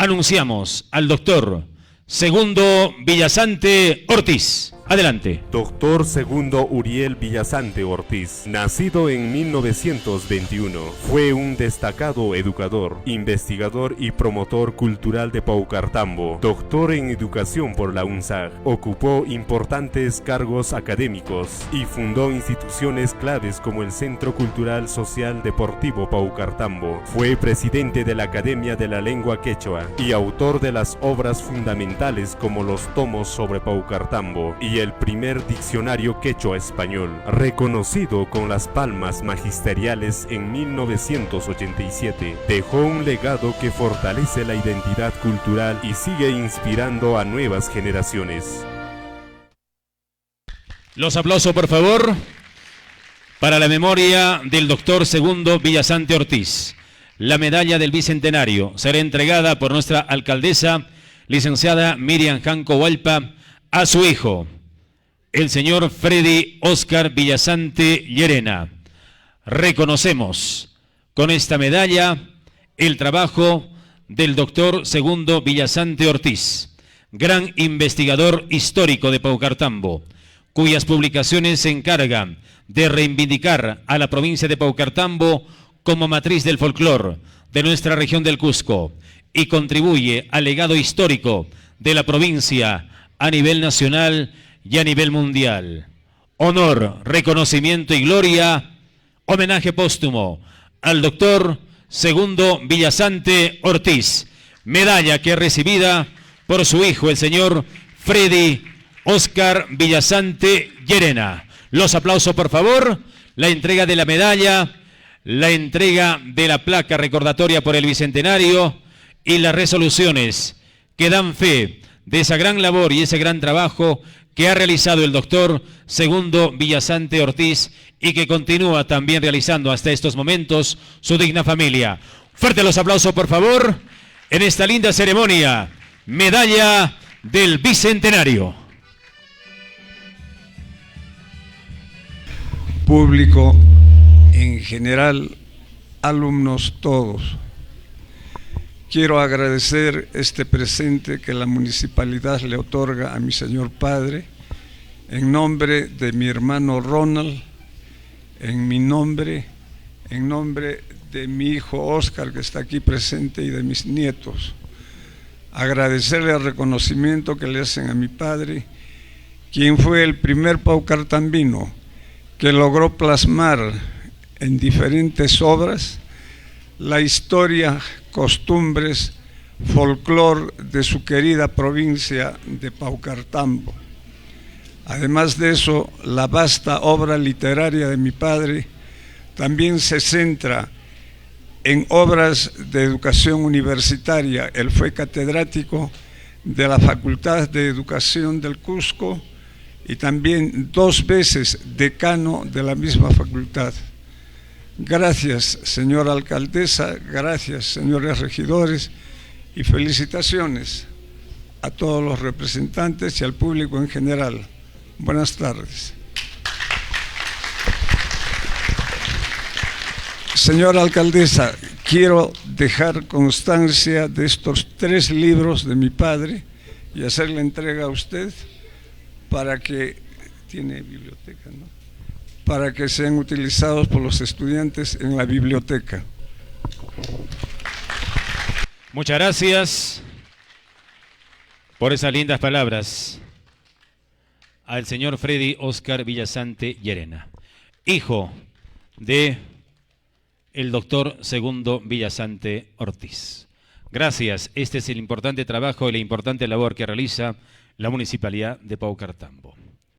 anunciamos al doctor Segundo Villasante Ortiz. Adelante. Doctor Segundo Uriel Villasante Ortiz, nacido en 1921, fue un destacado educador, investigador y promotor cultural de Paucartambo. Doctor en educación por la UNSAG, ocupó importantes cargos académicos y fundó instituciones claves como el Centro Cultural Social Deportivo Paucartambo. Fue presidente de la Academia de la Lengua Quechua y autor de las obras fundamentales como los tomos sobre Paucartambo y el primer diccionario quechua español, reconocido con las palmas magisteriales en 1987. Dejó un legado que fortalece la identidad cultural y sigue inspirando a nuevas generaciones. Los aplausos, por favor, para la memoria del doctor Segundo Villasante Ortiz. La medalla del Bicentenario será entregada por nuestra alcaldesa, licenciada Miriam Janco Hualpa, a su hijo, el señor Freddy Oscar Villasante Llerena. Reconocemos con esta medalla el trabajo del doctor Segundo Villasante Ortiz, gran investigador histórico de Paucartambo, cuyas publicaciones se encargan de reivindicar a la provincia de Paucartambo como matriz del folclore de nuestra región del Cusco y contribuye al legado histórico de la provincia a nivel nacional y a nivel mundial. Honor, reconocimiento y gloria, homenaje póstumo al doctor Segundo Villasante Ortiz, medalla que es recibida por su hijo, el señor Freddy Oscar Villasante Llerena. Los aplausos, por favor, la entrega de la medalla, la entrega de la placa recordatoria por el Bicentenario y las resoluciones que dan fe de esa gran labor y ese gran trabajo que ha realizado el doctor Segundo Villasante Ortiz y que continúa también realizando hasta estos momentos su digna familia. Fuerte los aplausos, por favor, en esta linda ceremonia, medalla del Bicentenario. Público en general, alumnos todos. Quiero agradecer este presente que la municipalidad le otorga a mi señor padre, en nombre de mi hermano Ronald, en nombre de mi hijo Oscar, que está aquí presente, y de mis nietos. Agradecerle el reconocimiento que le hacen a mi padre, quien fue el primer paucartambino que logró plasmar en diferentes obras la historia, costumbres, folclor de su querida provincia de Paucartambo. Además de eso, la vasta obra literaria de mi padre también se centra en obras de educación universitaria. Él fue catedrático de la Facultad de Educación del Cusco y también 2 veces decano de la misma facultad. Gracias, señora alcaldesa, gracias, señores regidores, y felicitaciones a todos los representantes y al público en general. Buenas tardes. Señora alcaldesa, quiero dejar constancia de estos 3 libros de mi padre y hacerle entrega a usted para que, tiene biblioteca, ¿no?, para que sean utilizados por los estudiantes en la biblioteca. Muchas gracias por esas lindas palabras al señor Freddy Oscar Villasante Llerena, hijo de el doctor Segundo Villasante Ortiz. Gracias, este es el importante trabajo y la importante labor que realiza la Municipalidad de Paucartambo.